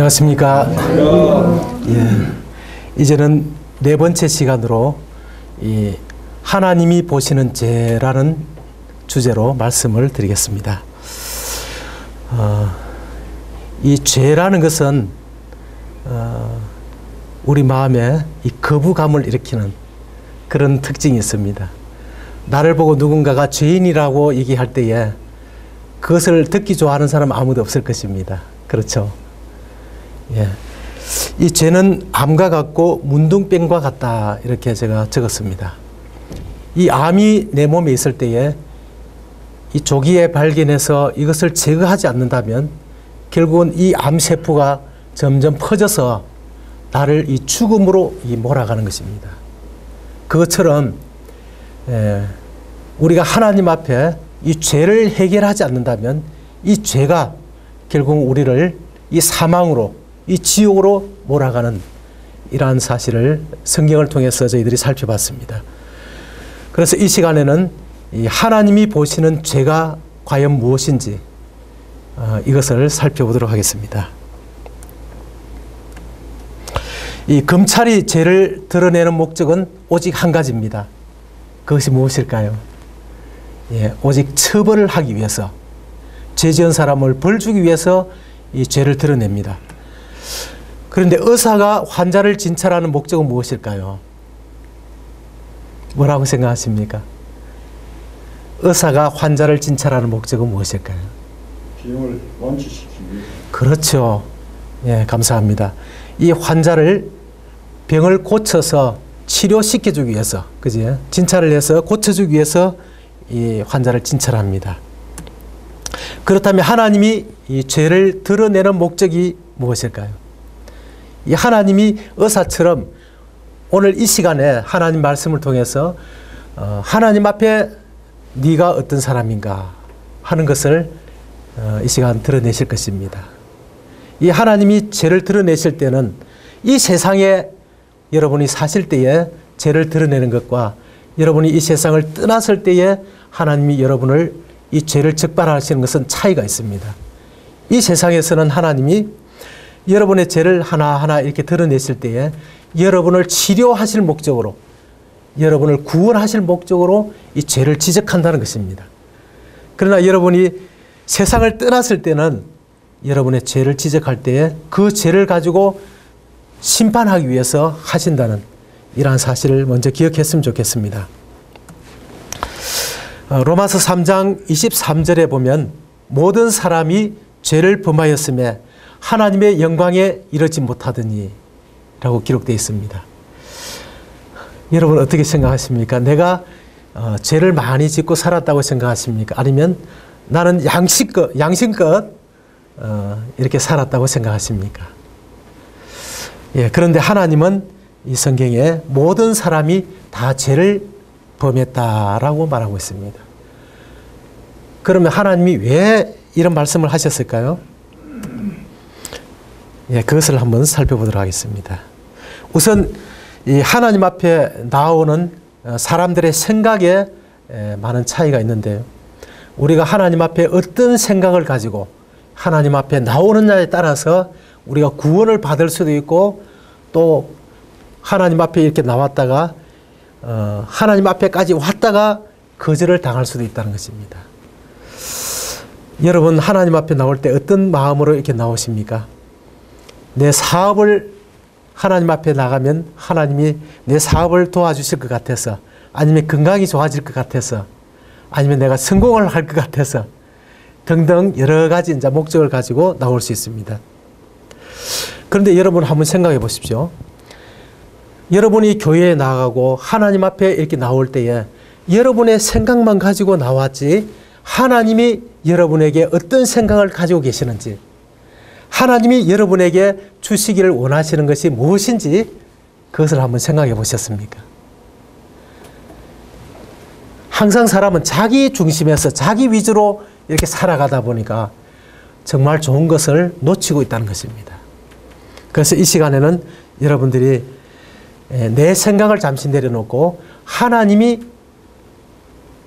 안녕하십니까. 이제는 네 번째 시간으로 이 하나님이 보시는 죄라는 주제로 말씀을 드리겠습니다. 이 죄라는 것은 우리 마음에 이 거부감을 일으키는 그런 특징이 있습니다. 나를 보고 누군가가 죄인이라고 얘기할 때에 그것을 듣기 좋아하는 사람 아무도 없을 것입니다. 그렇죠? 예. 이 죄는 암과 같고 문둥병과 같다, 이렇게 제가 적었습니다. 이 암이 내 몸에 있을 때에 이 조기에 발견해서 이것을 제거하지 않는다면 결국은 이 암세포가 점점 퍼져서 나를 이 죽음으로 몰아가는 것입니다. 그것처럼 우리가 하나님 앞에 이 죄를 해결하지 않는다면 이 죄가 결국 우리를 이 사망으로, 이 지옥으로 몰아가는 이러한 사실을 성경을 통해서 저희들이 살펴봤습니다. 그래서 이 시간에는 이 하나님이 보시는 죄가 과연 무엇인지 이것을 살펴보도록 하겠습니다. 이 검찰이 죄를 드러내는 목적은 오직 한 가지입니다. 그것이 무엇일까요? 오직 처벌을 하기 위해서, 죄 지은 사람을 벌 주기 위해서 이 죄를 드러냅니다. 그런데 의사가 환자를 진찰하는 목적은 무엇일까요? 뭐라고 생각하십니까? 의사가 환자를 진찰하는 목적은 무엇일까요? 비용을 완치시키기 위해. 그렇죠. 예, 감사합니다. 이 환자를 병을 고쳐서 치료시켜주기 위해서, 그지? 진찰을 해서 고쳐주기 위해서 이 환자를 진찰합니다. 그렇다면 하나님이 이 죄를 드러내는 목적이 무엇일까요? 이 하나님이 의사처럼 오늘 이 시간에 하나님 말씀을 통해서 하나님 앞에 네가 어떤 사람인가 하는 것을 이 시간 드러내실 것입니다. 이 하나님이 죄를 드러내실 때는 이 세상에 여러분이 사실 때에 죄를 드러내는 것과 여러분이 이 세상을 떠났을 때에 하나님이 여러분을 이 죄를 적발하시는 것은 차이가 있습니다. 이 세상에서는 하나님이 여러분의 죄를 하나하나 이렇게 드러내실 때에 여러분을 치료하실 목적으로, 여러분을 구원하실 목적으로 이 죄를 지적한다는 것입니다. 그러나 여러분이 세상을 떠났을 때는 여러분의 죄를 지적할 때에 그 죄를 가지고 심판하기 위해서 하신다는 이러한 사실을 먼저 기억했으면 좋겠습니다. 로마서 3장 23절에 보면 모든 사람이 죄를 범하였음에 하나님의 영광에 이르지 못하더니 라고 기록되어 있습니다. 여러분 어떻게 생각하십니까? 내가 죄를 많이 짓고 살았다고 생각하십니까? 아니면 나는 양심껏 이렇게 살았다고 생각하십니까? 예, 그런데 하나님은 이 성경에 모든 사람이 다 죄를 범했다라고 말하고 있습니다. 그러면 하나님이 왜 이런 말씀을 하셨을까요? 예, 그것을 한번 살펴보도록 하겠습니다. 우선 이 하나님 앞에 나오는 사람들의 생각에 많은 차이가 있는데요. 우리가 하나님 앞에 어떤 생각을 가지고 하나님 앞에 나오느냐에 따라서 우리가 구원을 받을 수도 있고, 또 하나님 앞에 이렇게 나왔다가 하나님 앞에까지 왔다가 거절을 당할 수도 있다는 것입니다. 여러분 하나님 앞에 나올 때 어떤 마음으로 이렇게 나오십니까? 내 사업을 하나님 앞에 나가면 하나님이 내 사업을 도와주실 것 같아서, 아니면 건강이 좋아질 것 같아서, 아니면 내가 성공을 할 것 같아서 등등 여러 가지 이제 목적을 가지고 나올 수 있습니다. 그런데 여러분 한번 생각해 보십시오. 여러분이 교회에 나가고 하나님 앞에 이렇게 나올 때에 여러분의 생각만 가지고 나왔지, 하나님이 여러분에게 어떤 생각을 가지고 계시는지, 하나님이 여러분에게 주시기를 원하시는 것이 무엇인지 그것을 한번 생각해 보셨습니까? 항상 사람은 자기 중심에서 자기 위주로 이렇게 살아가다 보니까 정말 좋은 것을 놓치고 있다는 것입니다. 그래서 이 시간에는 여러분들이 내 생각을 잠시 내려놓고 하나님이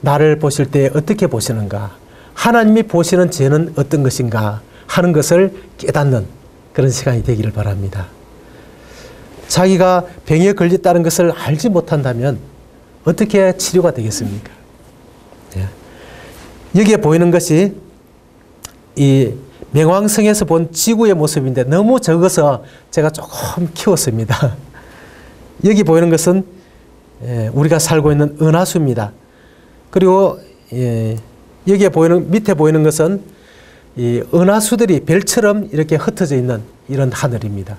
나를 보실 때 어떻게 보시는가, 하나님이 보시는 죄는 어떤 것인가 하는 것을 깨닫는 그런 시간이 되기를 바랍니다. 자기가 병에 걸렸다는 것을 알지 못한다면 어떻게 치료가 되겠습니까? 예. 여기에 보이는 것이 이 명왕성에서 본 지구의 모습인데 너무 적어서 제가 조금 키웠습니다. 여기 보이는 것은 우리가 살고 있는 은하수입니다. 그리고 여기에 보이는, 밑에 보이는 것은 이 은하수들이 별처럼 이렇게 흩어져 있는 이런 하늘입니다.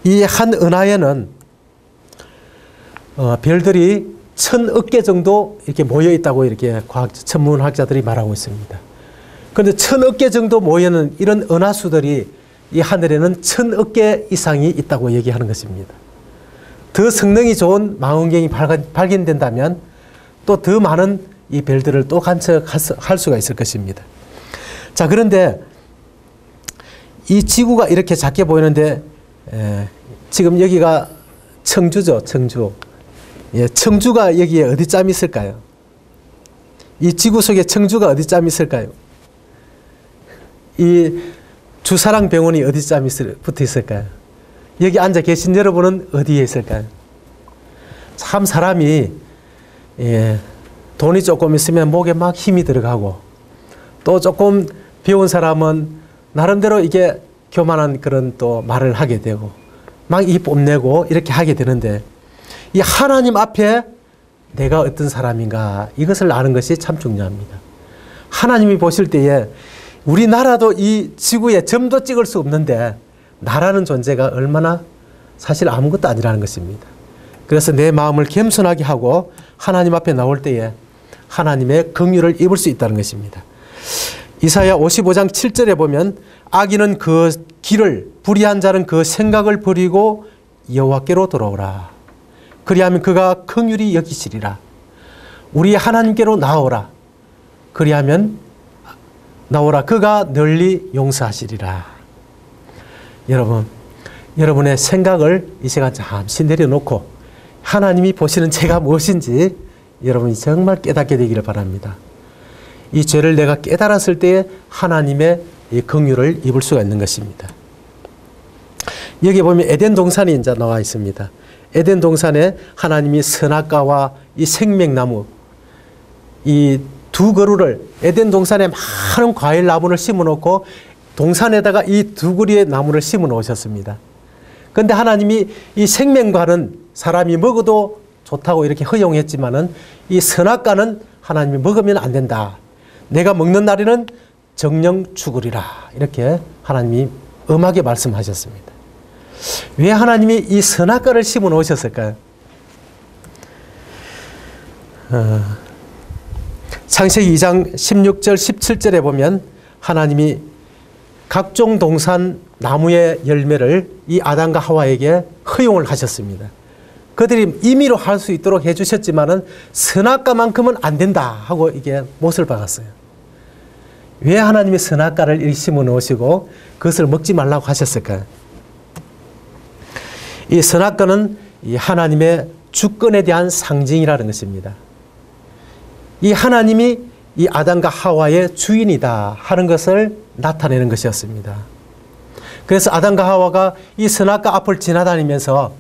이 한 은하에는 별들이 1000억 개 정도 이렇게 모여 있다고 이렇게 천문학자들이 말하고 있습니다. 그런데 1000억 개 정도 모여있는 이런 은하수들이 이 하늘에는 1000억 개 이상이 있다고 얘기하는 것입니다. 더 성능이 좋은 망원경이 발견된다면 또 더 많은 이 별들을 또 관측할 수가 있을 것입니다. 자, 그런데 이 지구가 이렇게 작게 보이는데 지금 여기가 청주죠, 청주. 예, 청주가 여기에 어디쯤 있을까요? 이 지구 속에 청주가 어디쯤 있을까요? 이 주사랑병원이 어디쯤 붙어 있을까요? 여기 앉아 계신 여러분은 어디에 있을까요? 참 사람이 돈이 조금 있으면 목에 막 힘이 들어가고 또 조금 배운 사람은 나름대로 이게 교만한 그런 또 말을 하게 되고 막 이 뽐내고 이렇게 하게 되는데 이 하나님 앞에 내가 어떤 사람인가 이것을 아는 것이 참 중요합니다. 하나님이 보실 때에 우리나라도 이 지구에 점도 찍을 수 없는데 나라는 존재가 얼마나 사실 아무것도 아니라는 것입니다. 그래서 내 마음을 겸손하게 하고 하나님 앞에 나올 때에 하나님의 긍휼을 입을 수 있다는 것입니다. 이사야 55장 7절에 보면 악인은 그 길을 불의한 자는 그 생각을 버리고 여호와께로 돌아오라. 그리하면 그가 긍휼히 여기시리라. 우리 하나님께로 나오라. 그리하면 나오라. 그가 널리 용서하시리라. 여러분, 여러분의 생각을 이 시간 잠시 내려놓고 하나님이 보시는 죄가 무엇인지 여러분이 정말 깨닫게 되기를 바랍니다. 이 죄를 내가 깨달았을 때에 하나님의 이 긍휼을 입을 수가 있는 것입니다. 여기 보면 에덴 동산이 이제 나와 있습니다. 에덴 동산에 하나님이 선악과와 이 생명나무 이 두 그루를 에덴 동산에 많은 과일 나무를 심어 놓고 동산에다가 이 두 그루의 나무를 심어 놓으셨습니다. 그런데 하나님이 이 생명과는 사람이 먹어도 좋다고 이렇게 허용했지만은 이 선악과는 하나님이 먹으면 안 된다. 내가 먹는 날에는 정령 죽으리라. 이렇게 하나님이 엄하게 말씀하셨습니다. 왜 하나님이 이 선악과를 심어 놓으셨을까요? 창세기 2장 16절 17절에 보면 하나님이 각종 동산 나무의 열매를 이 아담과 하와에게 허용을 하셨습니다. 그들이 임의로 할 수 있도록 해주셨지만은 선악과만큼은 안 된다 하고 이게 못을 박았어요. 왜 하나님이 선악과를 심어 놓으시고 그것을 먹지 말라고 하셨을까요? 이 선악과는 이 하나님의 주권에 대한 상징이라는 것입니다. 이 하나님이 이 아담과 하와의 주인이다 하는 것을 나타내는 것이었습니다. 그래서 아담과 하와가 이 선악과 앞을 지나다니면서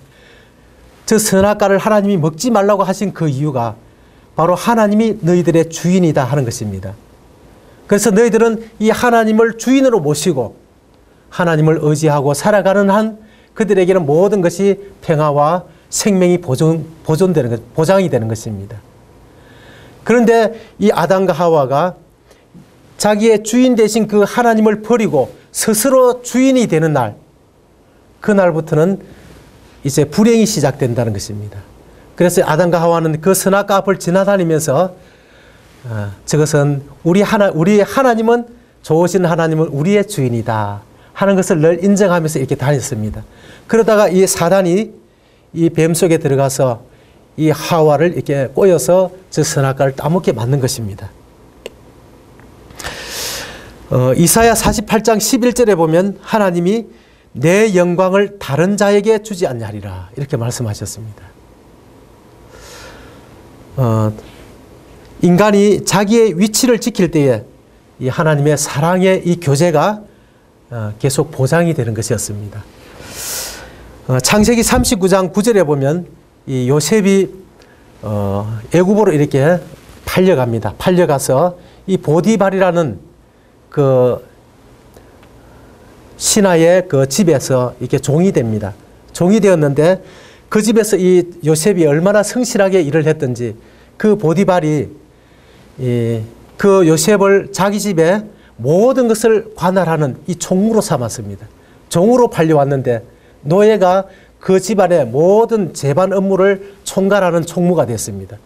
저 선악과를 하나님이 먹지 말라고 하신 그 이유가 바로 하나님이 너희들의 주인이다 하는 것입니다. 그래서 너희들은 이 하나님을 주인으로 모시고 하나님을 의지하고 살아가는 한 그들에게는 모든 것이 평화와 생명이 보존되는 것, 보장이 되는 것입니다. 그런데 이 아담과 하와가 자기의 주인 되신 그 하나님을 버리고 스스로 주인이 되는 날, 그날부터는 이제 불행이 시작된다는 것입니다. 그래서 아담과 하와는 그 선악과 앞을 지나다니면서 저것은 우리 하나님은 좋으신 하나님은 우리의 주인이다 하는 것을 늘 인정하면서 이렇게 다녔습니다. 그러다가 이 사단이 이 뱀 속에 들어가서 이 하와를 이렇게 꼬여서 저 선악과를 따먹게 만든 것입니다. 이사야 48장 11절에 보면 하나님이 내 영광을 다른 자에게 주지 않냐리라 이렇게 말씀하셨습니다. 인간이 자기의 위치를 지킬 때에 이 하나님의 사랑의 이 교제가 계속 보장이 되는 것이었습니다. 창세기 39장 9절에 보면 이 요셉이 애굽으로 이렇게 팔려갑니다. 팔려가서 이 보디발이라는 그 신하의 그 집에서 이렇게 종이 됩니다. 종이 되었는데 그 집에서 이 요셉이 얼마나 성실하게 일을 했던지 그 보디발이 그 요셉을 자기 집에 모든 것을 관할하는 이 총무로 삼았습니다. 종으로 팔려왔는데 노예가 그 집안의 모든 재반 업무를 총괄하는 총무가 됐습니다.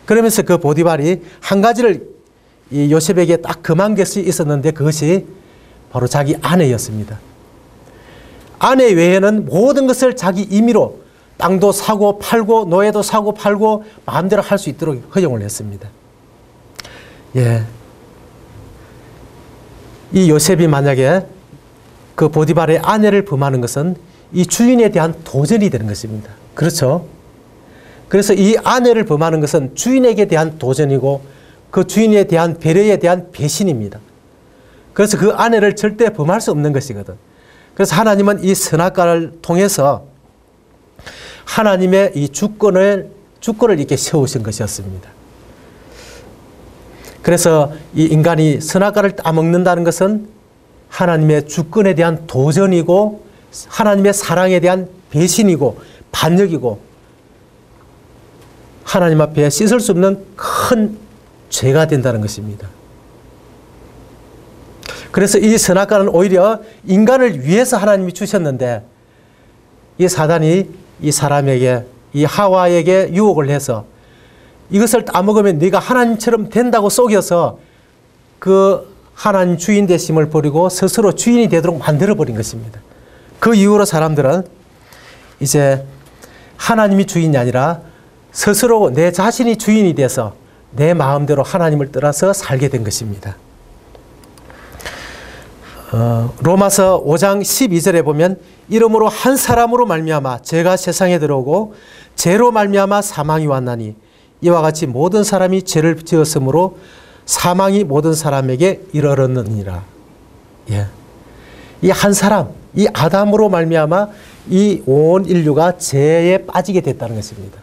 그러면서 그 보디발이 한 가지를 이 요셉에게 딱 금한 것이 있었는데 그것이 바로 자기 아내였습니다. 아내 외에는 모든 것을 자기 임의로 땅도 사고 팔고 노예도 사고 팔고 마음대로 할 수 있도록 허용을 했습니다. 예. 이 요셉이 만약에 그 보디발의 아내를 범하는 것은 이 주인에 대한 도전이 되는 것입니다. 그렇죠? 그래서 이 아내를 범하는 것은 주인에게 대한 도전이고 그 주인에 대한 배려에 대한 배신입니다. 그래서 그 아내를 절대 범할 수 없는 것이거든. 그래서 하나님은 이 선악과를 통해서 하나님의 이 주권을 이렇게 세우신 것이었습니다. 그래서 이 인간이 선악과를 따먹는다는 것은 하나님의 주권에 대한 도전이고 하나님의 사랑에 대한 배신이고 반역이고 하나님 앞에 씻을 수 없는 큰 죄가 된다는 것입니다. 그래서 이 선악과는 오히려 인간을 위해서 하나님이 주셨는데 이 사단이 이 사람에게 이 하와에게 유혹을 해서 이것을 따먹으면 네가 하나님처럼 된다고 속여서 그 하나님 주인 되심을 버리고 스스로 주인이 되도록 만들어버린 것입니다. 그 이후로 사람들은 이제 하나님이 주인이 아니라 스스로 내 자신이 주인이 돼서 내 마음대로 하나님을 따라서 살게 된 것입니다. 로마서 5장 12절에 보면 이러므로 한 사람으로 말미암아 죄가 세상에 들어오고 죄로 말미암아 사망이 왔나니 이와 같이 모든 사람이 죄를 지었으므로 사망이 모든 사람에게 이르렀느니라. 예. 이 한 사람, 이 아담으로 말미암아 이 온 인류가 죄에 빠지게 됐다는 것입니다.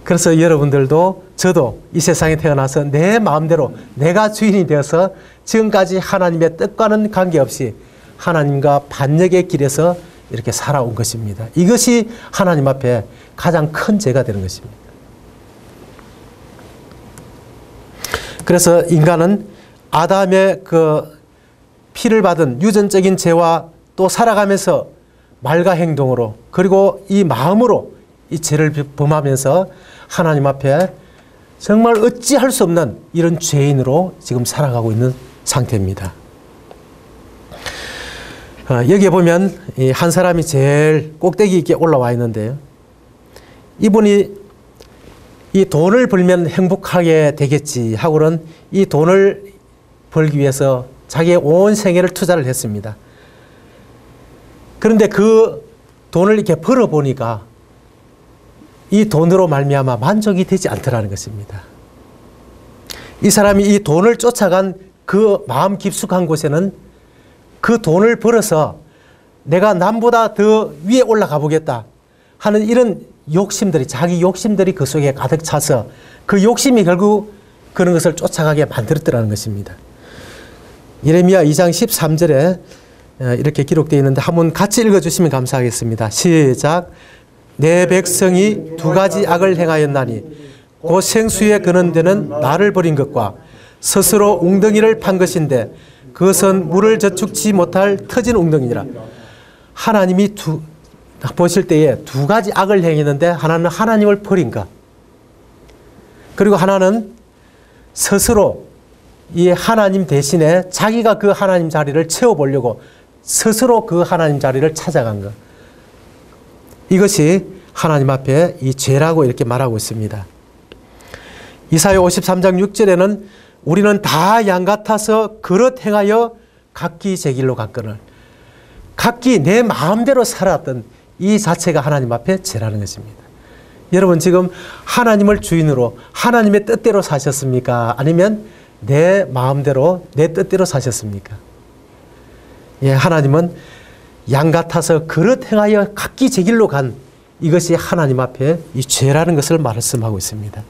그래서 여러분들도 저도 이 세상에 태어나서 내 마음대로 내가 주인이 되어서 지금까지 하나님의 뜻과는 관계없이 하나님과 반역의 길에서 이렇게 살아온 것입니다. 이것이 하나님 앞에 가장 큰 죄가 되는 것입니다. 그래서 인간은 아담의 그 피를 받은 유전적인 죄와 또 살아가면서 말과 행동으로 그리고 이 마음으로 이 죄를 범하면서 하나님 앞에 정말 어찌할 수 없는 이런 죄인으로 지금 살아가고 있는 상태입니다. 여기에 보면 한 사람이 제일 꼭대기 있게 올라와 있는데요. 이분이 이 돈을 벌면 행복하게 되겠지 하고는 이 돈을 벌기 위해서 자기의 온 생애를 투자를 했습니다. 그런데 그 돈을 이렇게 벌어보니까 이 돈으로 말미암아 만족이 되지 않더라는 것입니다. 이 사람이 이 돈을 쫓아간 그 마음 깊숙한 곳에는 그 돈을 벌어서 내가 남보다 더 위에 올라가 보겠다 하는 이런 욕심들이 자기 욕심들이 그 속에 가득 차서 그 욕심이 결국 그런 것을 쫓아가게 만들었더라는 것입니다. 예레미야 2장 13절에 이렇게 기록되어 있는데 한번 같이 읽어주시면 감사하겠습니다. 시작. 내 백성이 두 가지 악을 행하였나니 곧 생수에 거는 데는 나를 버린 것과 스스로 웅덩이를 판 것인데 그것은 물을 저축지 못할 터진 웅덩이니라. 하나님이 보실 때에 두 가지 악을 행했는데 하나는 하나님을 버린 것 그리고 하나는 스스로 이 하나님 대신에 자기가 그 하나님 자리를 채워보려고 스스로 그 하나님 자리를 찾아간 것 이것이 하나님 앞에 이 죄라고 이렇게 말하고 있습니다. 이사야 53장 6절에는 우리는 다 양 같아서 그릇 행하여 각기 제 길로 갔거늘 각기 내 마음대로 살았던 이 자체가 하나님 앞에 죄라는 것입니다. 여러분 지금 하나님을 주인으로 하나님의 뜻대로 사셨습니까? 아니면 내 마음대로 내 뜻대로 사셨습니까? 예, 하나님은 양 같아서 그릇 행하여 각기 제 길로 간 이것이 하나님 앞에 이 죄라는 것을 말씀하고 있습니다.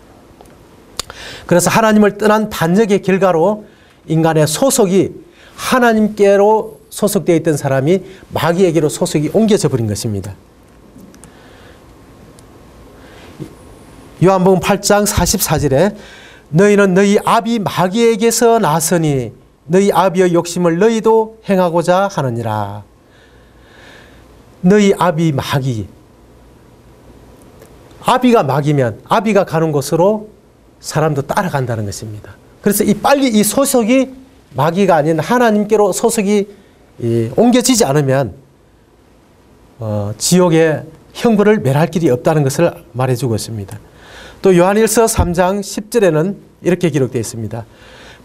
그래서 하나님을 떠난 반역의 결과로 인간의 소속이 하나님께로 소속되어 있던 사람이 마귀에게로 소속이 옮겨져 버린 것입니다. 요한복음 8장 44절에 너희는 너희 아비 마귀에게서 나서니 너희 아비의 욕심을 너희도 행하고자 하느니라. 너희 아비 마귀. 아비가 마귀면 아비가 가는 곳으로 사람도 따라간다는 것입니다. 그래서 빨리 이 소속이 마귀가 아닌 하나님께로 소속이 옮겨지지 않으면 지옥의 형벌을 면할 길이 없다는 것을 말해주고 있습니다. 또 요한일서 3장 10절에는 이렇게 기록되어 있습니다.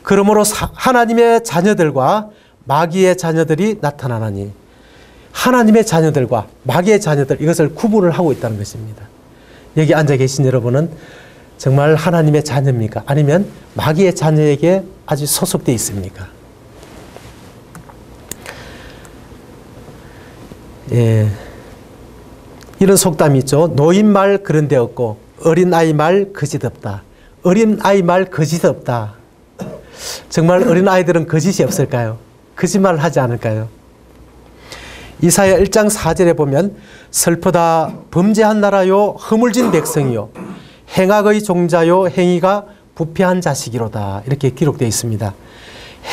그러므로 하나님의 자녀들과 마귀의 자녀들이 나타나나니 하나님의 자녀들과 마귀의 자녀들 이것을 구분을 하고 있다는 것입니다. 여기 앉아 계신 여러분은 정말 하나님의 자녀입니까? 아니면 마귀의 자녀에게 아주 소속되어 있습니까? 예, 이런 속담이 있죠. 노인 말 그런 데 없고 어린아이 말 거짓 없다. 어린아이 말 거짓 없다. 정말 어린아이들은 거짓이 없을까요? 거짓말을 하지 않을까요? 이사야 1장 4절에 보면 슬프다 범죄한 나라요 허물진 백성이요 행악의 종자요 행위가 부패한 자식이로다. 이렇게 기록되어 있습니다.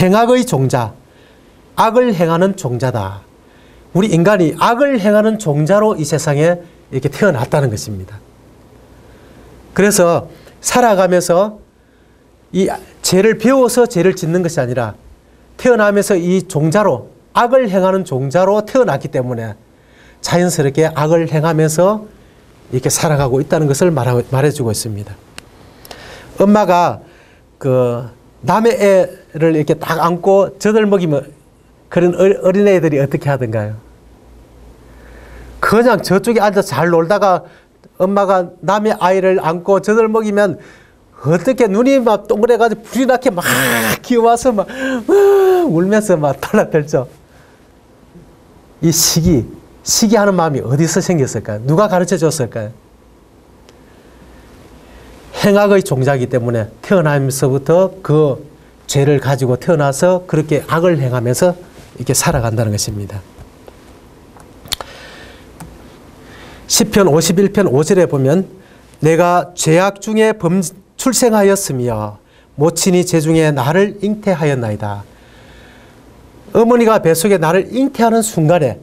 행악의 종자, 악을 행하는 종자다. 우리 인간이 악을 행하는 종자로 이 세상에 이렇게 태어났다는 것입니다. 그래서 살아가면서 이 죄를 배워서 죄를 짓는 것이 아니라 태어나면서 이 종자로 악을 행하는 종자로 태어났기 때문에 자연스럽게 악을 행하면서 이렇게 살아가고 있다는 것을 말해주고 있습니다. 엄마가 그 남의 애를 이렇게 딱 안고 젖을 먹이면 그런 어린애들이 어떻게 하던가요? 그냥 저쪽에 앉아서 잘 놀다가 엄마가 남의 아이를 안고 젖을 먹이면 어떻게 눈이 막 동그래가지고 불이 나게 막 기어와서 막 울면서 막 달라들죠. 이 시기하는 마음이 어디서 생겼을까요? 누가 가르쳐 줬을까요? 행악의 종자이기 때문에 태어나면서부터 그 죄를 가지고 태어나서 그렇게 악을 행하면서 이렇게 살아간다는 것입니다. 시편 51편 5절에 보면 내가 죄악 중에 출생하였으며 모친이 죄중에 나를 잉태하였나이다. 어머니가 뱃속에 나를 잉태하는 순간에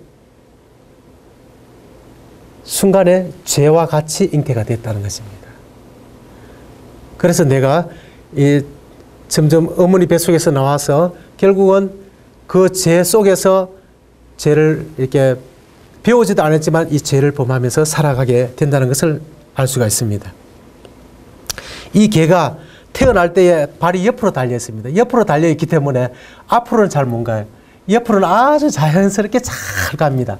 죄와 같이 잉태가 됐다는 것입니다. 그래서 내가 점점 어머니 뱃속에서 나와서 결국은 그 죄 속에서 죄를 이렇게 배우지도 않았지만 이 죄를 범하면서 살아가게 된다는 것을 알 수가 있습니다. 이 개가 태어날 때에 발이 옆으로 달려 있습니다. 옆으로 달려 있기 때문에 앞으로는 잘 못 가요. 옆으로는 아주 자연스럽게 잘 갑니다.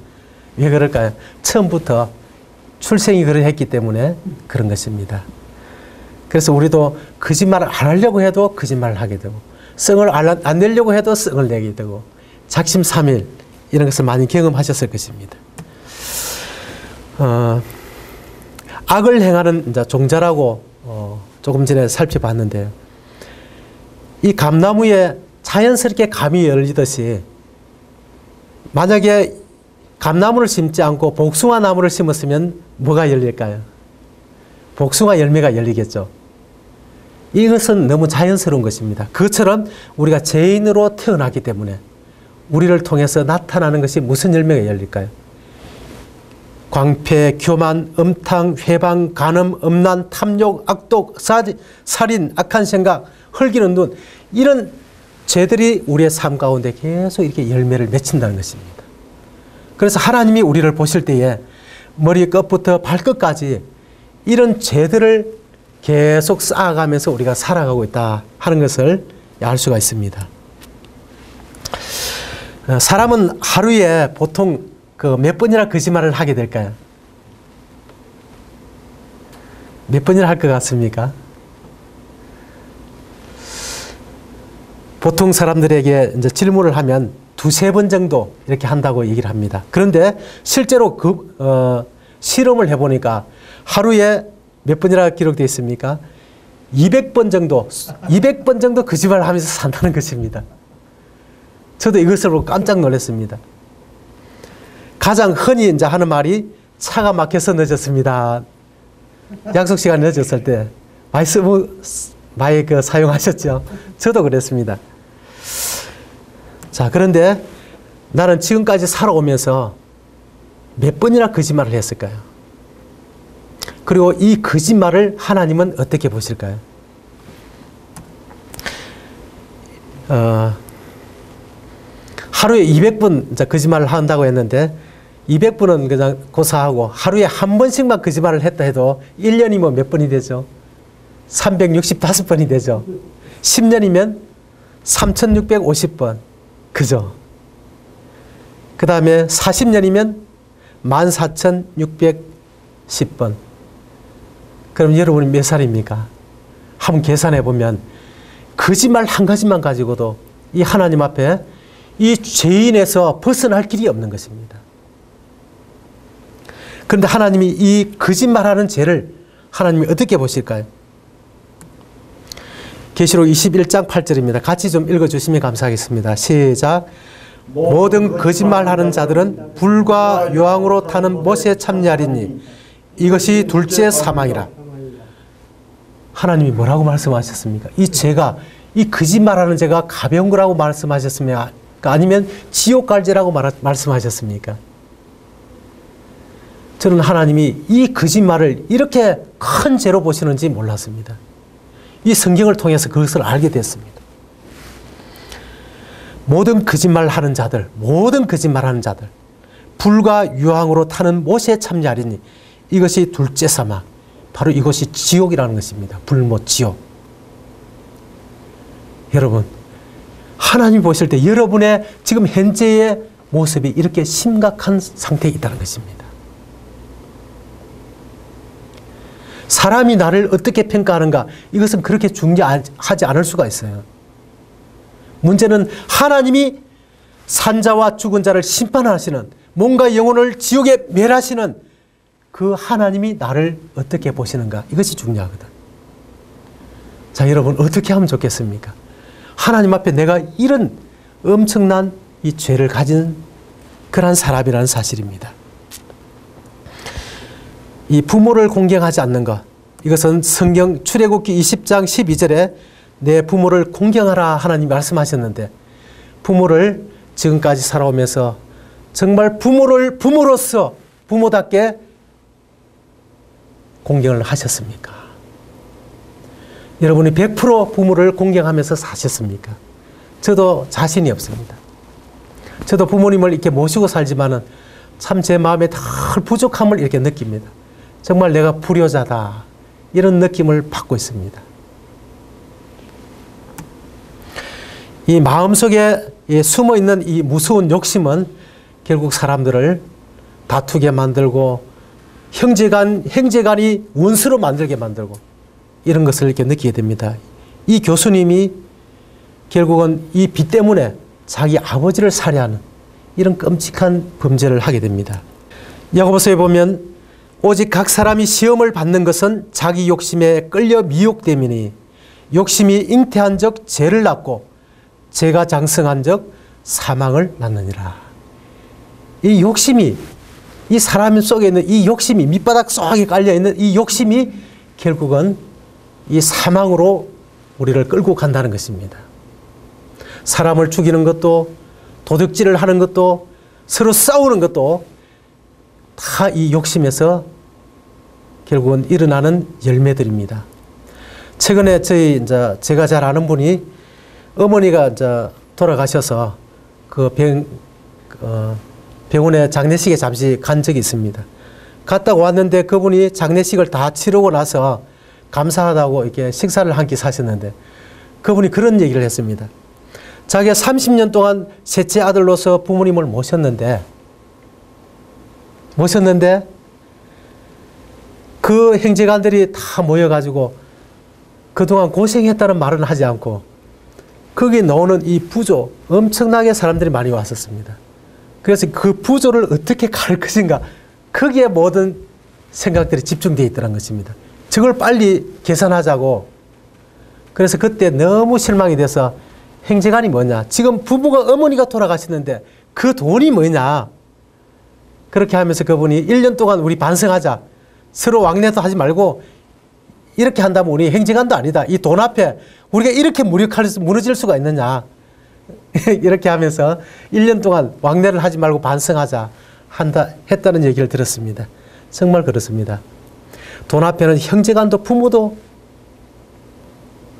왜 그럴까요? 처음부터 출생이 그랬기 때문에 그런 것입니다. 그래서 우리도 거짓말을 안 하려고 해도 거짓말을 하게 되고 성을 안 내려고 해도 성을 내게 되고 작심삼일 이런 것을 많이 경험하셨을 것입니다. 악을 행하는 이제 종자라고 조금 전에 살펴봤는데요. 이 감나무에 자연스럽게 감이 열리듯이 만약에 감나무를 심지 않고 복숭아 나무를 심었으면 뭐가 열릴까요? 복숭아 열매가 열리겠죠. 이것은 너무 자연스러운 것입니다. 그것처럼 우리가 죄인으로 태어나기 때문에 우리를 통해서 나타나는 것이 무슨 열매가 열릴까요? 광폐, 교만, 음탕, 회방, 간음, 음란, 탐욕, 악독, 살인, 악한 생각, 헐기는 눈 이런 죄들이 우리의 삶 가운데 계속 이렇게 열매를 맺힌다는 것입니다. 그래서 하나님이 우리를 보실 때에 머리 끝부터 발끝까지 이런 죄들을 계속 쌓아가면서 우리가 살아가고 있다 하는 것을 알 수가 있습니다. 사람은 하루에 보통 몇 번이나 거짓말을 하게 될까요? 몇 번이나 할 것 같습니까? 보통 사람들에게 이제 질문을 하면 두세 번 정도 이렇게 한다고 얘기를 합니다. 그런데 실제로 실험을 해보니까 하루에 몇 번이나 기록되어 있습니까? 200번 정도 거짓말을 하면서 산다는 것입니다. 저도 이것을 보고 깜짝 놀랐습니다. 가장 흔히 이제 하는 말이 차가 막혀서 늦었습니다. 약속 시간이 늦었을 때 많이 사용하셨죠? 저도 그랬습니다. 자, 그런데 나는 지금까지 살아오면서 몇 번이나 거짓말을 했을까요? 그리고 이 거짓말을 하나님은 어떻게 보실까요? 하루에 200번 이제 거짓말을 한다고 했는데 200번은 그냥 고사하고 하루에 한 번씩만 거짓말을 했다 해도 1년이면 몇 번이 되죠? 365번이 되죠. 10년이면 3650번. 그죠? 그 다음에 40년이면 14610번. 그럼 여러분이 몇 살입니까? 한번 계산해 보면 거짓말 한 가지만 가지고도 이 하나님 앞에 이 죄인에서 벗어날 길이 없는 것입니다. 그런데 하나님이 이 거짓말하는 죄를 하나님이 어떻게 보실까요? 계시록 21장 8절입니다. 같이 좀 읽어주시면 감사하겠습니다. 시작. 모든 거짓말하는 자들은 불과 요항으로 타는 못에 참여하리니 이것이 둘째 사망이라. 하나님이 뭐라고 말씀하셨습니까? 이 죄가, 이 거짓말하는 죄가 가벼운 거라고 말씀하셨습니까? 아니면 지옥 갈 죄라고 말씀하셨습니까? 저는 하나님이 이 거짓말을 이렇게 큰 죄로 보시는지 몰랐습니다. 이 성경을 통해서 그것을 알게 됐습니다. 모든 거짓말하는 자들, 불과 유황으로 타는 못에 참여하리니 이것이 둘째 사망, 바로 이것이 지옥이라는 것입니다. 불못 지옥. 여러분, 하나님 보실 때 여러분의 지금 현재의 모습이 이렇게 심각한 상태에 있다는 것입니다. 사람이 나를 어떻게 평가하는가, 이것은 그렇게 중요하지 않을 수가 있어요. 문제는 하나님이 산자와 죽은 자를 심판하시는, 몸과 영혼을 지옥에 멸하시는 그 하나님이 나를 어떻게 보시는가, 이것이 중요하거든. 자, 여러분 어떻게 하면 좋겠습니까? 하나님 앞에 내가 이런 엄청난 이 죄를 가진 그런 사람이라는 사실입니다. 이 부모를 공경하지 않는 것, 이것은 성경 출애굽기 20장 12절에 내 부모를 공경하라 하나님 말씀하셨는데, 부모를 지금까지 살아오면서 정말 부모를 부모로서 부모답게 공경을 하셨습니까? 여러분이 100% 부모를 공경하면서 사셨습니까? 저도 자신이 없습니다. 저도 부모님을 이렇게 모시고 살지만은 참 제 마음에 다 부족함을 이렇게 느낍니다. 정말 내가 불효자다, 이런 느낌을 받고 있습니다. 이 마음속에 숨어있는 이 무서운 욕심은 결국 사람들을 다투게 만들고 형제간이 원수로 만들게 만들고 이런 것을 이렇게 느끼게 됩니다. 이 교수님이 결국은 이 빚 때문에 자기 아버지를 살해하는 이런 끔찍한 범죄를 하게 됩니다. 야고보서에 보면 오직 각 사람이 시험을 받는 것은 자기 욕심에 끌려 미혹됨이니 욕심이 잉태한 적 죄를 낳고 죄가 장성한 적 사망을 낳느니라. 이 욕심이, 이 사람 속에 있는 이 욕심이, 밑바닥 속에 깔려있는 이 욕심이 결국은 이 사망으로 우리를 끌고 간다는 것입니다. 사람을 죽이는 것도, 도둑질을 하는 것도, 서로 싸우는 것도 다 이 욕심에서 결국은 일어나는 열매들입니다. 최근에 제가 잘 아는 분이 어머니가 돌아가셔서 그 병원에 장례식에 잠시 간 적이 있습니다. 갔다 왔는데 그분이 장례식을 다 치르고 나서 감사하다고 이렇게 식사를 한 끼 사셨는데 그분이 그런 얘기를 했습니다. 자기가 30년 동안 셋째 아들로서 부모님을 모셨는데 그 형제간들이 다 모여가지고 그동안 고생했다는 말은 하지 않고 거기에 나오는 이 부조, 엄청나게 사람들이 많이 왔었습니다. 그래서 그 부조를 어떻게 갈 것인가, 거기에 모든 생각들이 집중되어 있더란 것입니다. 저걸 빨리 계산하자고. 그래서 그때 너무 실망이 돼서 행제관이 뭐냐, 지금 부부가, 어머니가 돌아가시는데 그 돈이 뭐냐, 그렇게 하면서 그분이 1년 동안 우리 반성하자, 서로 왕래도 하지 말고, 이렇게 한다면 우리 행제관도 아니다, 이 돈 앞에 우리가 이렇게 무너질 수가 있느냐 이렇게 하면서 1년 동안 왕래를 하지 말고 반성하자 했다는 얘기를 들었습니다. 정말 그렇습니다. 돈 앞에는 형제간도 부모도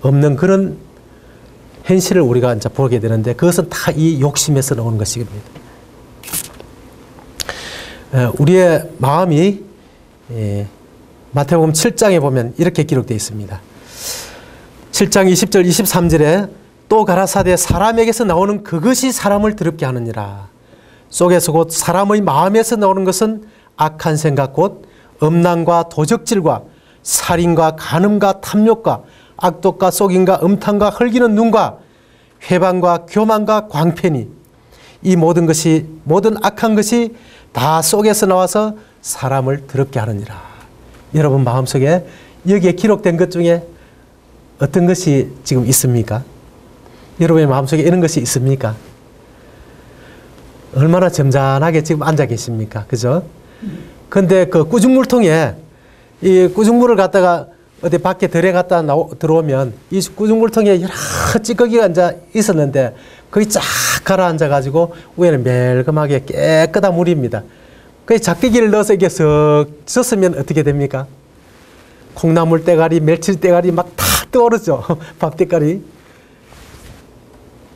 없는 그런 현실을 우리가 이제 보게 되는데, 그것은 다 이 욕심에서 나오는 것입니다. 우리의 마음이 마태복음 7장에 보면 이렇게 기록되어 있습니다. 7장 20절 23절에 또 가라사대 사람에게서 나오는 그것이 사람을 더럽게 하느니라. 속에서 곧 사람의 마음에서 나오는 것은 악한 생각 곧 음란과 도적질과 살인과 간음과 탐욕과 악독과 속임과 음탕과 헐기는 눈과 회방과 교만과 광패니 이 모든 악한 것이 다 속에서 나와서 사람을 더럽게 하느니라. 여러분 마음속에 여기에 기록된 것 중에 어떤 것이 지금 있습니까? 여러분의 마음속에 이런 것이 있습니까? 얼마나 점잖하게 지금 앉아 계십니까? 그죠? 근데 그 꾸중물통에 이 꾸중물을 갖다가 어디 밖에 들에 갖다 들어오면 이 꾸중물통에 여러 찌꺼기가 앉아 있었는데 거기 쫙 가라앉아 가지고 위에는 멜금하게 깨끗한 물입니다. 그 작대기를 넣어서 이게 쓱 젖으면 어떻게 됩니까? 콩나물 때가리, 멸치 때가리 막 다 떠오르죠. 밥 때가리.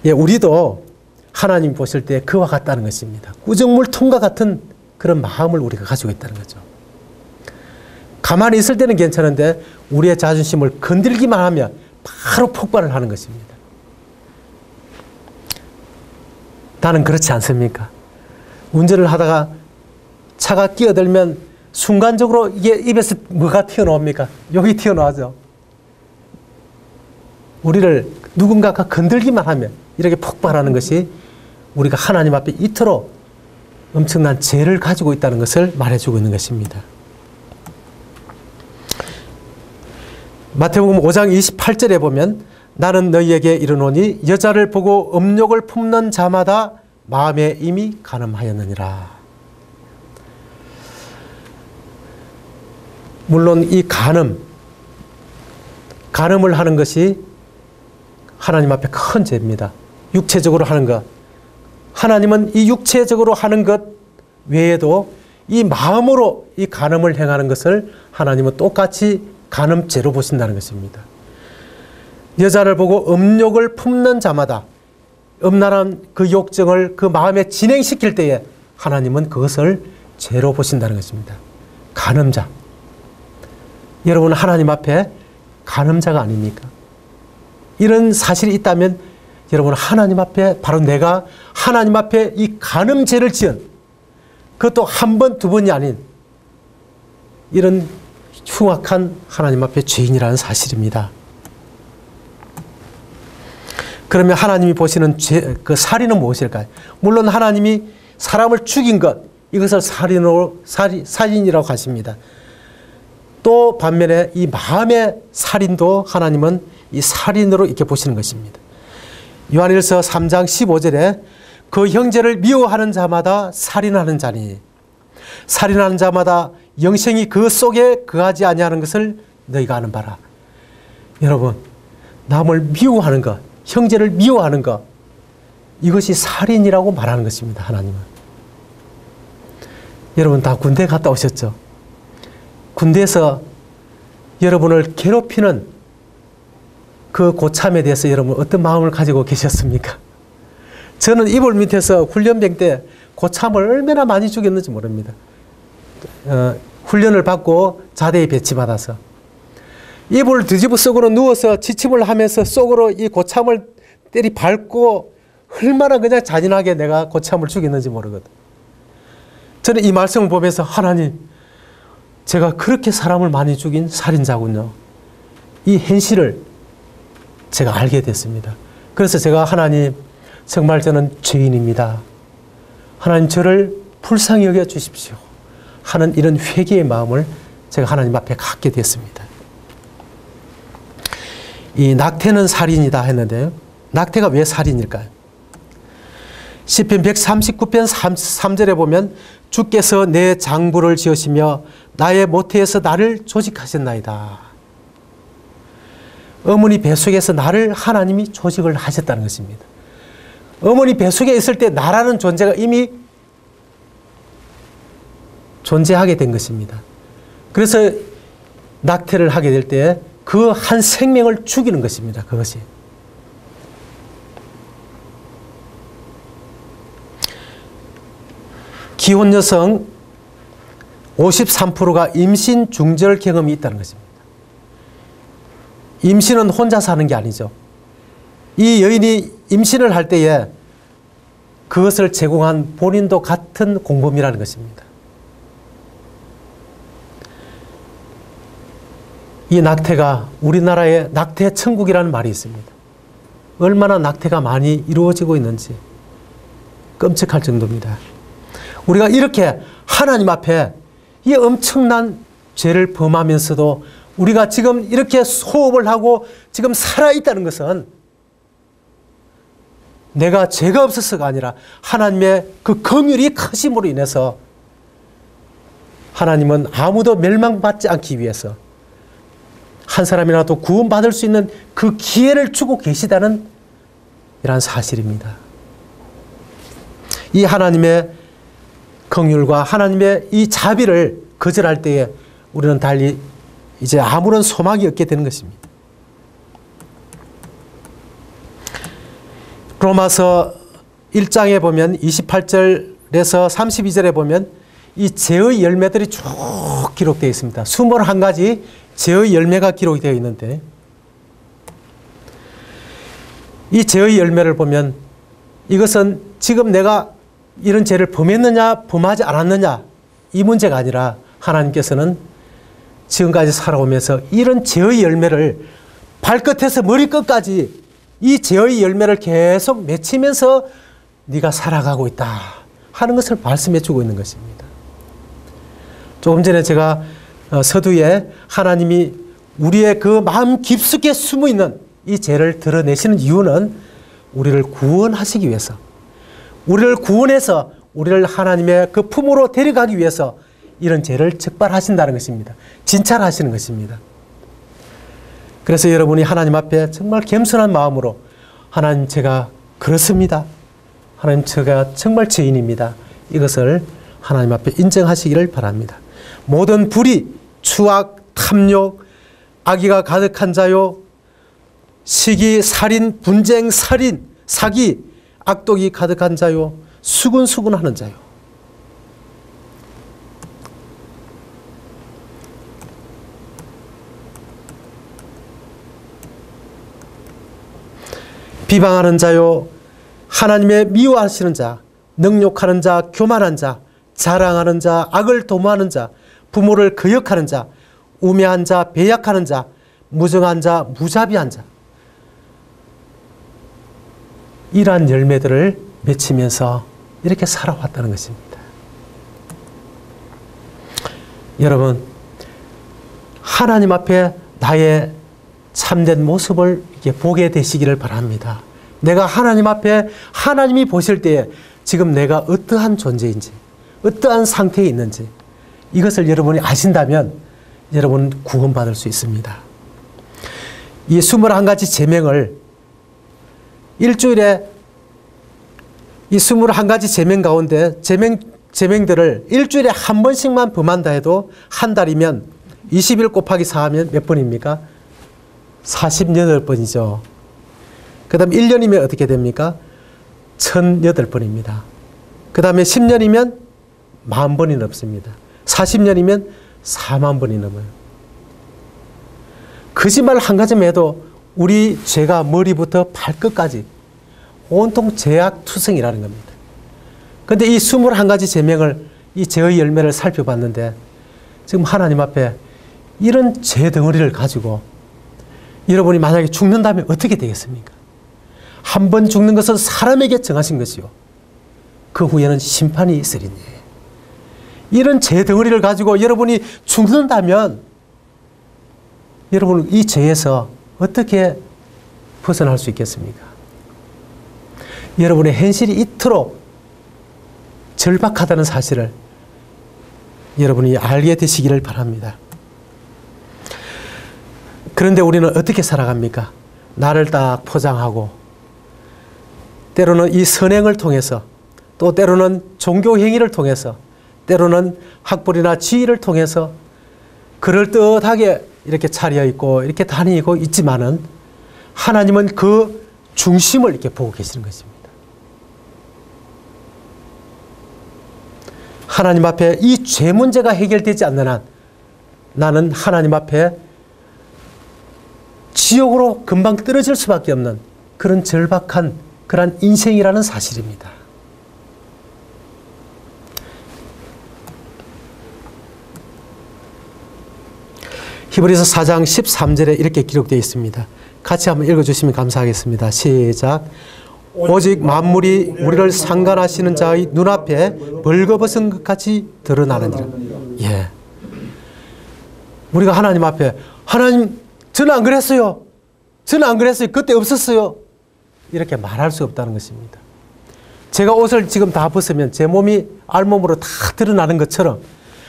예, 우리도 하나님 보실 때 그와 같다는 것입니다. 꾸중물통과 같은 그런 마음을 우리가 가지고 있다는 거죠. 가만히 있을 때는 괜찮은데 우리의 자존심을 건들기만 하면 바로 폭발을 하는 것입니다. 나는 그렇지 않습니까? 운전을 하다가 차가 끼어들면 순간적으로 이게 입에서 뭐가 튀어나옵니까? 욕이 튀어나오죠. 우리를 누군가가 건들기만 하면 이렇게 폭발하는 것이 우리가 하나님 앞에 이토록 엄청난 죄를 가지고 있다는 것을 말해주고 있는 것입니다. 마태복음 5장 28절에 보면 나는 너희에게 이르노니 여자를 보고 음욕을 품는 자마다 마음에 이미 간음하였느니라. 물론 이 간음을 하는 것이 하나님 앞에 큰 죄입니다. 육체적으로 하는 것. 하나님은 이 육체적으로 하는 것 외에도 이 마음으로 이 간음을 행하는 것을 하나님은 똑같이 간음죄로 보신다는 것입니다. 여자를 보고 음욕을 품는 자마다 음란한 그 욕정을 그 마음에 진행시킬 때에 하나님은 그것을 죄로 보신다는 것입니다. 간음자. 여러분 하나님 앞에 간음자가 아닙니까? 이런 사실이 있다면 여러분 하나님 앞에 바로 내가 하나님 앞에 이 간음죄를 지은, 그것도 한 번, 두 번이 아닌 이런 흉악한 하나님 앞에 죄인이라는 사실입니다. 그러면 하나님이 보시는 그 살인은 무엇일까요? 물론 하나님이 사람을 죽인 것, 이것을 살인이라고 하십니다. 또 반면에 이 마음의 살인도 하나님은 이 살인으로 이렇게 보시는 것입니다. 요한일서 3장 15절에 그 형제를 미워하는 자마다 살인하는 자니 살인하는 자마다 영생이 그 속에 거하지 아니하는 것을 너희가 아는 바라. 여러분 남을 미워하는 것, 형제를 미워하는 것, 이것이 살인이라고 말하는 것입니다. 하나님은. 여러분 다 군대 갔다 오셨죠? 군대에서 여러분을 괴롭히는 그 고참에 대해서 여러분 어떤 마음을 가지고 계셨습니까? 저는 이불 밑에서 훈련병 때 고참을 얼마나 많이 죽였는지 모릅니다. 훈련을 받고 자대에 배치받아서 이불을 뒤집어 속으로 누워서 지침을 하면서 속으로 이 고참을 때리 밟고 얼마나 그냥 잔인하게 내가 고참을 죽였는지 모르거든. 저는 이 말씀을 보면서 하나님, 제가 그렇게 사람을 많이 죽인 살인자군요. 이 현실을 제가 알게 됐습니다. 그래서 제가 하나님, 정말 저는 죄인입니다. 하나님 저를 불쌍히 여겨 주십시오 하는 이런 회개의 마음을 제가 하나님 앞에 갖게 됐습니다. 이 낙태는 살인이다 했는데요. 낙태가 왜 살인일까요? 시편 139편 3절에 보면 주께서 내 장부를 지으시며 나의 모태에서 나를 조직하셨나이다. 어머니 뱃속에서 나를 하나님이 조직을 하셨다는 것입니다. 어머니 뱃속에 있을 때 나라는 존재가 이미 존재하게 된 것입니다. 그래서 낙태를 하게 될 때 그 한 생명을 죽이는 것입니다. 그것이. 기혼 여성 53%가 임신 중절 경험이 있다는 것입니다. 임신은 혼자서 하는 게 아니죠. 이 여인이 임신을 할 때에 그것을 제공한 본인도 같은 공범이라는 것입니다. 이 낙태가 우리나라에 낙태 천국이라는 말이 있습니다. 얼마나 낙태가 많이 이루어지고 있는지 끔찍할 정도입니다. 우리가 이렇게 하나님 앞에 이 엄청난 죄를 범하면서도 우리가 지금 이렇게 호흡을 하고 지금 살아있다는 것은 내가 죄가 없어서가 아니라 하나님의 그 긍휼이 크심으로 인해서 하나님은 아무도 멸망받지 않기 위해서 한 사람이라도 구원받을 수 있는 그 기회를 주고 계시다는 이러한 사실입니다. 이 하나님의 긍휼과 하나님의 이 자비를 거절할 때에 우리는 달리 이제 아무런 소망이 없게 되는 것입니다. 로마서 1장에 보면 28절에서 32절에 보면 이 죄의 열매들이 쭉 기록되어 있습니다. 21가지 죄의 열매가 기록이 되어 있는데 이 죄의 열매를 보면 이것은 지금 내가 이런 죄를 범했느냐 범하지 않았느냐 이 문제가 아니라 하나님께서는 지금까지 살아오면서 이런 죄의 열매를 발끝에서 머리끝까지 이 죄의 열매를 계속 맺히면서 네가 살아가고 있다 하는 것을 말씀해 주고 있는 것입니다. 조금 전에 제가 서두에 하나님이 우리의 그 마음 깊숙이 숨어있는 이 죄를 드러내시는 이유는 우리를 구원하시기 위해서, 우리를 구원해서 우리를 하나님의 그 품으로 데려가기 위해서 이런 죄를 적발하신다는 것입니다. 진찰하시는 것입니다. 그래서 여러분이 하나님 앞에 정말 겸손한 마음으로 하나님 제가 그렇습니다. 하나님 제가 정말 죄인입니다. 이것을 하나님 앞에 인정하시기를 바랍니다. 모든 불의, 추악, 탐욕, 악의가 가득한 자요, 시기, 살인, 분쟁, 살인, 사기, 악독이 가득한 자요, 수군수군하는 자요. 비방하는 자요, 하나님의 미워하시는 자, 능욕하는 자, 교만한 자, 자랑하는 자, 악을 도모하는 자, 부모를 거역하는 자, 우매한 자, 배약하는 자, 무정한 자, 무자비한 자. 이러한 열매들을 맺히면서 이렇게 살아왔다는 것입니다. 여러분, 하나님 앞에 나의 참된 모습을 이렇게 보게 되시기를 바랍니다. 내가 하나님 앞에 하나님이 보실 때에 지금 내가 어떠한 존재인지, 어떠한 상태에 있는지 이것을 여러분이 아신다면 여러분은 구원받을 수 있습니다. 이 21가지 제명을 일주일에 이 21가지 제명 가운데 제명들을 일주일에 한 번씩만 범한다 해도 한 달이면 20일 곱하기 4하면 몇 번입니까? 48번이죠. 그 다음에 1년이면 어떻게 됩니까? 1008번입니다. 그 다음에 10년이면 10,000번이 넘습니다. 40년이면 40,000번이 넘어요. 거짓말 한 가지만 해도 우리 죄가 머리부터 발끝까지 온통 죄악투성이라는 겁니다. 그런데 이 21가지 제명을, 이 죄의 열매를 살펴봤는데 지금 하나님 앞에 이런 죄 덩어리를 가지고 여러분이 만약에 죽는다면 어떻게 되겠습니까? 한 번 죽는 것은 사람에게 정하신 것이요 그 후에는 심판이 있으리니. 이런 죄 덩어리를 가지고 여러분이 죽는다면 여러분 이 죄에서 어떻게 벗어날 수 있겠습니까? 여러분의 현실이 이토록 절박하다는 사실을 여러분이 알게 되시기를 바랍니다. 그런데 우리는 어떻게 살아갑니까? 나를 딱 포장하고 때로는 이 선행을 통해서 또 때로는 종교 행위를 통해서 때로는 학벌이나 지위를 통해서 그럴듯하게 이렇게 차려입고 이렇게 다니고 있지만은 하나님은 그 중심을 이렇게 보고 계시는 것입니다. 하나님 앞에 이 죄 문제가 해결되지 않는 한 나는 하나님 앞에 지옥으로 금방 떨어질 수밖에 없는 그런 절박한 그런 인생이라는 사실입니다. 히브리서 4장 13절에 이렇게 기록되어 있습니다. 같이 한번 읽어주시면 감사하겠습니다. 시작. 오직 만물이 우리를 상관하시는 자의 눈앞에 벌거벗은 것 같이 드러나느니라. 예. 우리가 하나님 앞에 하나님 저는 안 그랬어요. 저는 안 그랬어요. 그때 없었어요. 이렇게 말할 수 없다는 것입니다. 제가 옷을 지금 다 벗으면 제 몸이 알몸으로 다 드러나는 것처럼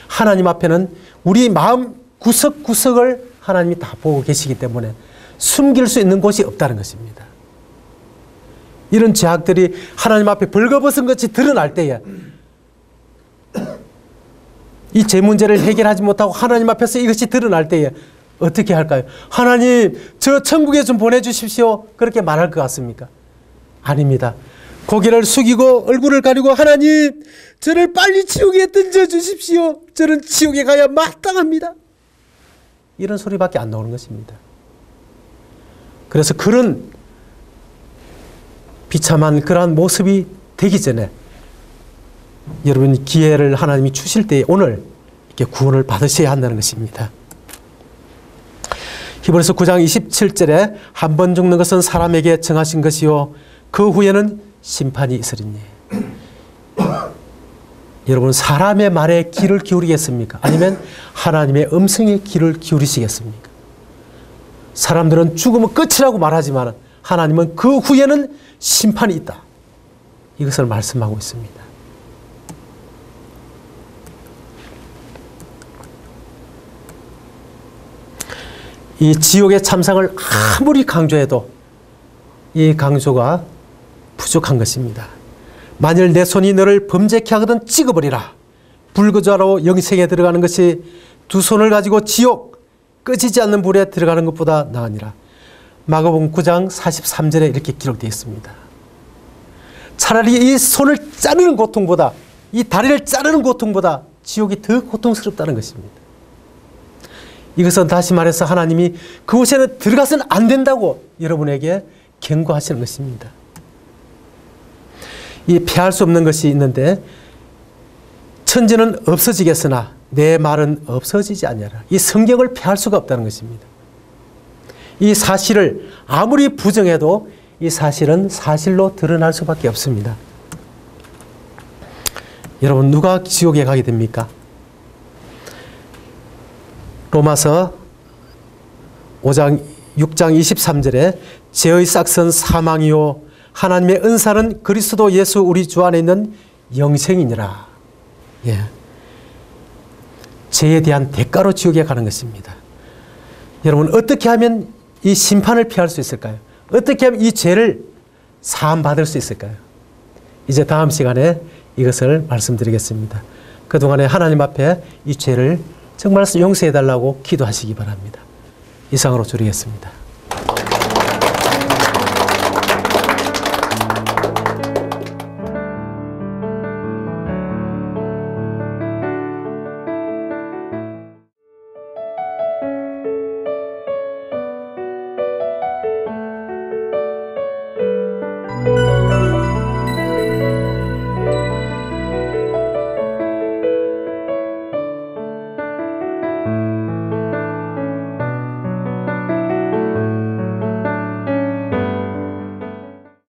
하나님 앞에는 우리 마음 구석구석을 하나님이 다 보고 계시기 때문에 숨길 수 있는 곳이 없다는 것입니다. 이런 죄악들이 하나님 앞에 벌거벗은 것이 드러날 때에 이 죄 문제를 해결하지 못하고 하나님 앞에서 이것이 드러날 때에 어떻게 할까요? 하나님, 저 천국에 좀 보내주십시오. 그렇게 말할 것 같습니까? 아닙니다. 고개를 숙이고 얼굴을 가리고 하나님, 저를 빨리 지옥에 던져주십시오. 저는 지옥에 가야 마땅합니다. 이런 소리밖에 안 나오는 것입니다. 그래서 그런 비참한 그러한 모습이 되기 전에 여러분 기회를 하나님이 주실 때 오늘 이렇게 구원을 받으셔야 한다는 것입니다. 히브리서 9장 27절에 한 번 죽는 것은 사람에게 정하신 것이요 그 후에는 심판이 있으리니. 여러분 사람의 말에 귀를 기울이겠습니까? 아니면 하나님의 음성에 귀를 기울이시겠습니까? 사람들은 죽으면 끝이라고 말하지만 하나님은 그 후에는 심판이 있다. 이것을 말씀하고 있습니다. 이 지옥의 참상을 아무리 강조해도 이 강조가 부족한 것입니다. 만일 내 손이 너를 범죄케 하거든 찍어버리라. 불거주하러 영생에 들어가는 것이 두 손을 가지고 지옥 꺼지지 않는 불에 들어가는 것보다 나으니라. 마가복음 9장 43절에 이렇게 기록되어 있습니다. 차라리 이 손을 자르는 고통보다 이 다리를 자르는 고통보다 지옥이 더 고통스럽다는 것입니다. 이것은 다시 말해서 하나님이 그곳에는 들어가서는 안 된다고 여러분에게 경고하시는 것입니다. 이 피할 수 없는 것이 있는데 천지는 없어지겠으나 내 말은 없어지지 않냐라. 이 성경을 피할 수가 없다는 것입니다. 이 사실을 아무리 부정해도 이 사실은 사실로 드러날 수밖에 없습니다. 여러분 누가 지옥에 가게 됩니까? 로마서 6장 23절에 죄의 싹은 사망이요 하나님의 은사는 그리스도 예수 우리 주 안에 있는 영생이니라. 예. 죄에 대한 대가로 지옥에 가는 것입니다. 여러분 어떻게 하면 이 심판을 피할 수 있을까요? 어떻게 하면 이 죄를 사함받을 수 있을까요? 이제 다음 시간에 이것을 말씀드리겠습니다. 그동안에 하나님 앞에 이 죄를 정말 용서해달라고 기도하시기 바랍니다. 이상으로 줄이겠습니다.